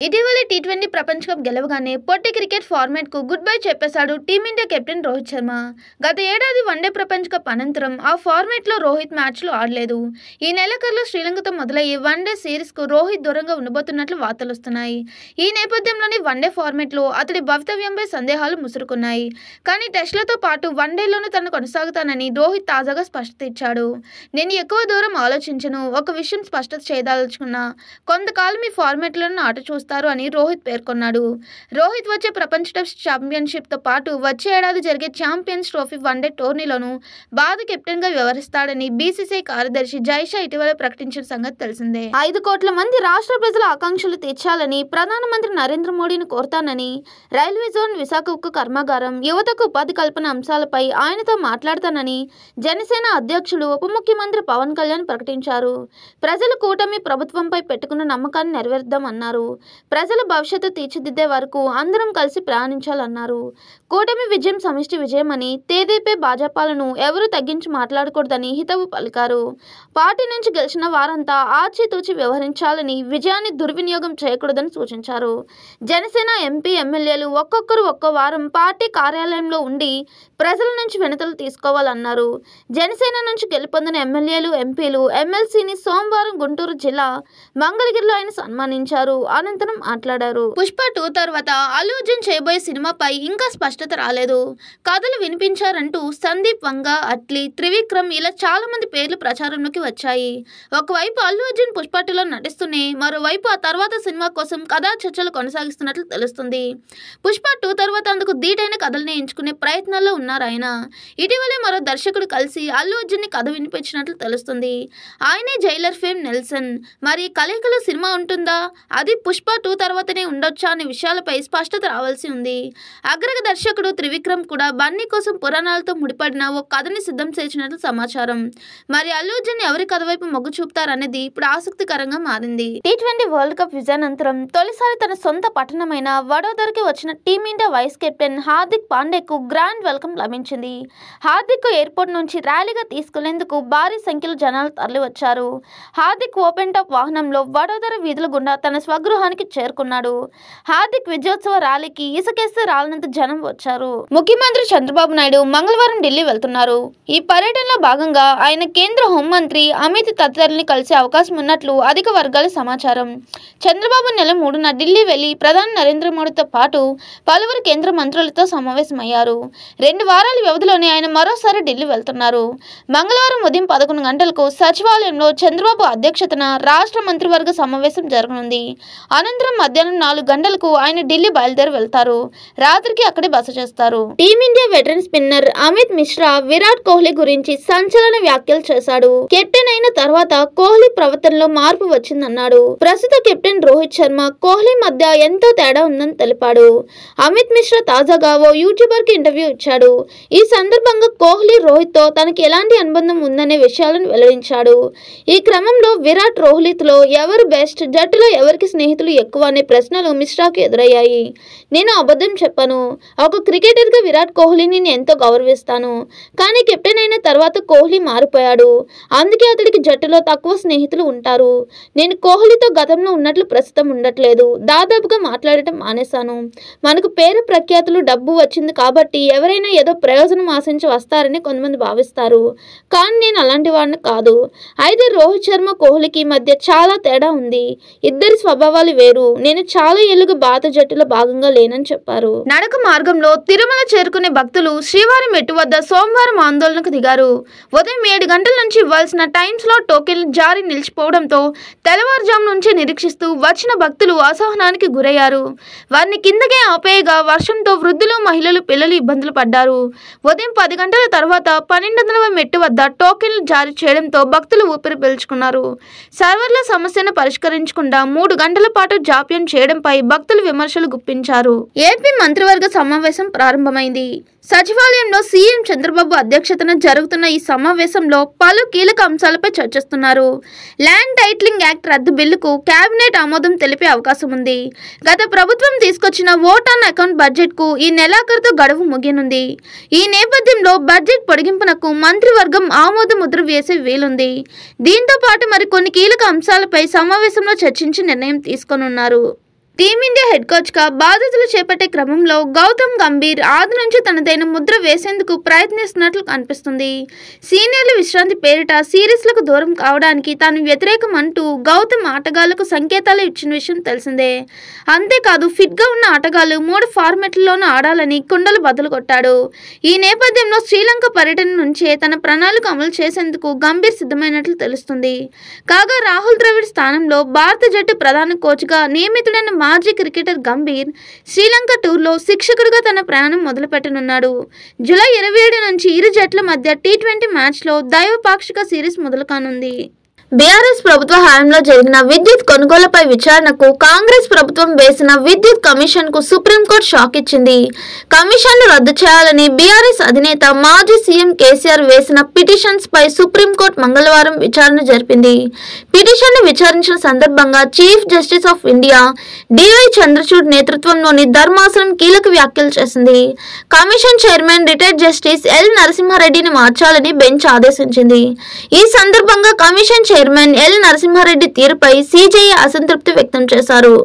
ఇటీవల టీ20 ప్రపంచ కప్ గెలవగానే పొట్టి cricket ఫార్మాట్కు good bye చెప్పేశాడు టీమిండియా కెప్టెన్ రోహిత్ శర్మ. గత ఏడాది వన్డే ప్రపంచ కప్ అనంతరం ఆ ఫార్మాట్లో రోహిత్ మ్యాచ్లు ఆడలేదు. ఈ నెలాఖరులో శ్రీలంకతో మొదలయ్యే వన్డే సిరీస్కు రోహిత్ దూరంగా ఉండబోతున్నట్లు వార్తలు వస్తున్నాయి. ఈ నేపథ్యంలోనే వన్డే ఫార్మాట్లో అతడి భవితవ్యంపై సందేహాలు ముసురుకున్నాయి. కానీ టెస్టులతో పాటు వన్డేలోనూ తను కొనసాగుతానని రోహిత్ తాజాగా స్పష్టత ఇచ్చాడు. నేను ఎక్కువ దూరం ఆలోచించను. ఒక విషయం స్పష్టత చేయదలుచుకున్నా, కొంతకాలం ఈ ఫార్మాట్లను ఆట చూస్తాను అని రోహిత్ పేర్కొన్నాడు. రోహిత్ వచ్చే ప్రపంచ టెస్ట్ ఛాంపియన్షిప్తో పాటు వచ్చే ఏడాది జరిగే ఛాంపియన్స్ ట్రోఫీ వన్డే టోర్నీలోనూ భారత కెప్టెన్గా వ్యవహరిస్తాడని బీసీసీఐ కార్యదర్శి జైషా ఇటీవల ప్రకటించిన సంగతి తెలిసిందే. 5 కోట్ల మంది రాష్ట్ర ప్రజల ఆకాంక్షలు తీర్చాలని ప్రధానమంత్రి నరేంద్ర మోడీని కోరుతానని, రైల్వే జోన్ విశాఖ ఉక్కు కర్మాగారం, యువతకు ఉపాధి కల్పన అంశాలపై ఆయనతో మాట్లాడతానని జనసేన అధ్యక్షులు ఉప ముఖ్యమంత్రి పవన్ కళ్యాణ్ ప్రకటించారు. ప్రజల కూటమి ప్రభుత్వంపై పెట్టుకున్న నమ్మకాన్ని నెరవేర్దామన్నారు. ప్రజల భవిష్యత్తు తీర్చిదిద్దే వరకు అందరం కలిసి ప్రయాణించాలన్నారు. కూటమి విజయం సమిష్టి విజయమని, తేదీపై భాజపాలను ఎవరూ తగ్గించి మాట్లాడకూడదని హితవు పలికారు. పార్టీ నుంచి గెలిచిన వారంతా ఆచితూచి వ్యవహరించాలని, విజయాన్ని దుర్వినియోగం చేయకూడదని సూచించారు. జనసేన ఎంపీ, ఎమ్మెల్యేలు ఒక్కొక్కరు ఒక్కో వారం పార్టీ కార్యాలయంలో ఉండి ప్రజల నుంచి వినతులు తీసుకోవాలన్నారు. జనసేన నుంచి గెలుపొందిన ఎమ్మెల్యేలు, ఎంపీలు, ఎమ్మెల్సీని సోమవారం గుంటూరు జిల్లా మంగళగిరిలో ఆయన సన్మానించారు. అనంతరం మాట్లాడారు. పుష్ప 2 తర్వాత అల్లు అర్జున్ చేయబోయే సినిమాపై ఇంకా స్పష్టత రాలేదు. కథలు వినిపించారంటూ సందీప్ వంగ, అట్లీ, త్రివిక్రమ్ ఇలా చాలా మంది పేర్లు ప్రచారంలోకి వచ్చాయి. ఒకవైపు అల్లు అర్జున్ పుష్ప 2లో నటిస్తూనే మరోవైపు ఆ తర్వాత సినిమా కోసం కథా చర్చలు కొనసాగిస్తున్నట్లు తెలుస్తుంది. పుష్ప 2 తర్వాత అందుకు ధీటైన కథల్ని ఎంచుకునే ప్రయత్నాల్లో ఉన్నారు ఆయన. ఇటీవలే మరో దర్శకుడు కలిసి అల్లు అర్జున్ని కథ వినిపించినట్లు తెలుస్తుంది. ఆయనే జైలర్ ఫేమ్ నెల్సన్. మరి కలయికలో సినిమా ఉంటుందా? అది పుష్ప 2 తర్వాతనే ఉండొచ్చా అనే విషయాలపై స్పష్టత రావాల్సి ఉంది. అగ్రగ దర్శకుడు త్రివిక్రమ్ కూడా బన్నీ కోసం పురాణాలతో ముడిపడిన ఓ కథని సిద్ధం చేసినట్లు సమాచారం. మరి అల్లు అర్జున్ ఎవరి కథ వైపు మొగ్గు చూపుతారనేది ఇప్పుడు ఆసక్తికరంగా మారింది. టీ20 వరల్డ్ కప్ విజయానంతరం తొలిసారి తన సొంత పట్టణమైన వడోదరకి వచ్చిన టీమిండియా వైస్ కెప్టెన్ హార్దిక్ పాండ్యాకు గ్రాండ్ వెల్కమ్ లభించింది. హార్దిక్ ఎయిర్పోర్ట్ నుంచి ర్యాలీగా తీసుకునేందుకు భారీ సంఖ్యలో జనాలు తరలివచ్చారు. హార్దిక్ ఓపెన్ టాప్ వాహనంలో వడోదర వీధుల గుండా తన స్వగృహానికి చేరుకున్నాడు. హార్దిక్ విజయోత్సవ ర్యాలీకి ఇసుకేస్తే రాలనంత జనం వచ్చారు. ముఖ్యమంత్రి చంద్రబాబు నాయుడు మంగళవారం ఢిల్లీ వెళ్తున్నారు. ఈ పర్యటనలో భాగంగా ఆయన కేంద్ర హోంమంత్రి అమిత్ తదితరుల్ని కలిసే అవకాశం ఉన్నట్లు అధిక వర్గాల సమాచారం. చంద్రబాబు నెల 3న ఢిల్లీ వెళ్లి ప్రధాని నరేంద్ర మోడీతో పాటు పలువురు కేంద్ర మంత్రులతో సమావేశమయ్యారు. 2 వారాల వ్యవధిలోనే ఆయన మరోసారి ఢిల్లీ వెళ్తున్నారు. మంగళవారం ఉదయం 11 గంటలకు సచివాలయంలో చంద్రబాబు అధ్యక్షతన రాష్ట్ర మంత్రివర్గ సమావేశం జరగనుంది. అనంతరం మధ్యాహ్నం 4 గంటలకు ఆయన ఢిల్లీ బయలుదేరి వెళ్తారు. రాత్రికి అక్కడే బస చేస్తారు. Team India veteran spinner Amit Mishra Virat Kohli గురించి సంచలన వ్యాఖ్యలు చేశాడు. కెప్టెన్ అయిన తర్వాత కోహ్లీ ప్రవర్తనలో మార్పు వచ్చిందన్నాడు. ప్రస్తుత కెప్టెన్ రోహిత్ శర్మ, కోహ్లీ మధ్య ఎంతో తేడా ఉందని తెలిపాడు. అమిత్ మిశ్రా తాజాగా ఓ యూట్యూబర్ కి ఇంటర్వ్యూ ఇచ్చాడు. ఈ సందర్భంగా కోహ్లీ, రోహిత్ తో తనకి ఎలాంటి అనుబంధం ఉందనే విషయాలను వెల్లడించాడు. ఈ క్రమంలో విరాట్, రోహిత్లో ఎవరు బెస్ట్, జట్టులో ఎవరికి స్నేహితులు ఎక్కువ అనే ప్రశ్నలు మిశ్రాకు ఎదురయ్యాయి. నేను అబద్ధం చెప్పను. ఒక క్రికెటర్గా విరాట్ కోహ్లీని నేను ఎంతో గౌరవిస్తాను. కానీ కెప్టెన్ అయిన తర్వాత కోహ్లీ మారిపోయాడు. అందుకే అతడికి జట్టులో తక్కువ స్నేహితులు ఉంటారు. నేను కోహ్లీతో గతంలో ఉన్నట్లు ప్రస్తుతం ఉండట్లేదు. దాదాపుగా మాట్లాడటం మానేశాను. మనకు పేరు ప్రఖ్యాతులు, డబ్బు వచ్చింది కాబట్టి ఎవరైనా ఏదో ప్రయోజనం ఆశించి వస్తారని కొంతమంది భావిస్తారు. కానీ నేను అలాంటి వాడిని కాదు. అయితే రోహిత్ శర్మ, కోహ్లీకి మధ్య చాలా తేడా ఉంది. ఇద్దరి స్వభావాలు వేరు. నేను చాలా ఏళ్లుగా భారత జట్టులో భాగంగా లేనని చెప్పారు. నడక మార్గంలో తిరుమల చేరుకునే భక్తులు శ్రీవారి మెట్టు వద్ద సోమవారం ఆందోళనకు దిగారు. ఉదయం 7 గంటల నుంచి ఇవ్వాల్సిన టైం స్లాట్ టోకెన్లు జారీ నిలిచిపోవడంతో తెల్లవారుజాము నుంచి నిరీక్షిస్తూ వచ్చిన భక్తులు అసహనానికి గురయ్యారు. వారిని కిందకే ఆపేయగా వర్షంతో వృద్ధులు, మహిళలు, పిల్లలు ఇబ్బందులు పడ్డారు. ఉదయం 10 గంటల తర్వాత 1200వ మెట్టు వద్ద టోకెన్లు జారీ చేయడంతో భక్తులు ఊపిరి పీల్చుకున్నారు. సర్వర్ల సమస్యను పరిష్కరించకుండా 3 గంటల పాటు జాప్యం చేయడంపై భక్తులు విమర్శలు గుప్పించారు. ఏపీ మంత్రివర్గ సమావేశం ప్రారంభమైంది. సచివాలయంలో సీఎం చంద్రబాబు అధ్యక్షతన జరుగుతున్న ఈ సమావేశంలో పలు కీలక అంశాలపై చర్చిస్తున్నారు. ల్యాండ్ టైటిలింగ్ యాక్ట్ రద్దు బిల్లుకు కేబినెట్ ఆమోదం తెలిపే అవకాశం ఉంది. గత ప్రభుత్వం తీసుకొచ్చిన ఓట్ ఆన్ అకౌంట్ బడ్జెట్కు ఈ నెలాఖరుతో గడువు ముగియనుంది. ఈ నేపథ్యంలో బడ్జెట్ పొడిగింపునకు మంత్రివర్గం ఆమోద ముద్ర వేసే వీలుంది. దీంతో పాటు మరికొన్ని కీలక అంశాలపై సమావేశంలో చర్చించి నిర్ణయం తీసుకోనున్నారు. టీమిండియా హెడ్ కోచ్గా బాధ్యతలు చేపట్టే క్రమంలో గౌతమ్ గంభీర్ ఆది నుంచి తనదైన ముద్ర వేసేందుకు ప్రయత్నిస్తున్నట్లు కనిపిస్తుంది. సీనియర్ల విశ్రాంతి పేరిట సిరీస్లకు దూరం కావడానికి తాను వ్యతిరేకం అంటూ గౌతమ్ ఆటగాళ్లకు సంకేతాలు ఇచ్చిన విషయం తెలిసిందే. అంతేకాదు ఫిట్గా ఉన్న ఆటగాళ్లు 3 ఫార్మాట్లలోనూ ఆడాలని కుండలు బద్దలు కొట్టాడు. ఈ నేపథ్యంలో శ్రీలంక పర్యటన నుంచే తన ప్రణాళిక అమలు చేసేందుకు గంభీర్ సిద్ధమైనట్లు తెలుస్తుంది. కాగా రాహుల్ ద్రవిడ్ స్థానంలో భారత జట్టు ప్రధాన కోచ్గా నియమితుడైన మాజీ క్రికెటర్ గంభీర్ శ్రీలంక టూర్లో శిక్షకుడిగా తన ప్రయాణం మొదలుపెట్టనున్నాడు. జూలై 27 నుంచి ఇరు జట్ల మధ్య టీ20 మ్యాచ్లో ద్వైపాక్షిక సిరీస్ మొదలు కానుంది. బీఆర్ఎస్ ప్రభుత్వ హయాంలో జరిగిన విద్యుత్ కొనుగోలుపై విచారణకు కాంగ్రెస్ ప్రభుత్వం వేసిన విద్యుత్ కమిషన్కు సుప్రీంకోర్టు షాక్ ఇచ్చింది. కమిషన్ను రద్దు చేయాలని బీఆర్ఎస్ అధినేత మాజీ సీఎం కేసీఆర్ వేసిన పిటిషన్స్ పై సుప్రీంకోర్టు మంగళవారం విచారణ జరిపింది. పిటిషన్ను విచారించిన సందర్భంగా chief justice of India DY Chandrachud నేతృత్వంలోని ధర్మాసనం కీలక వ్యాఖ్యలు చేసింది. Commission chairman retired justice L నరసింహారెడ్డిని మార్చాలని బెంచ్ ఆదేశించింది. ఈ సందర్భంగా కమిషన్ చైర్మన్ ఎల్ నరసింహారెడ్డి తీరుపై సీజేఐ అసంతృప్తి వ్యక్తం చేశారు.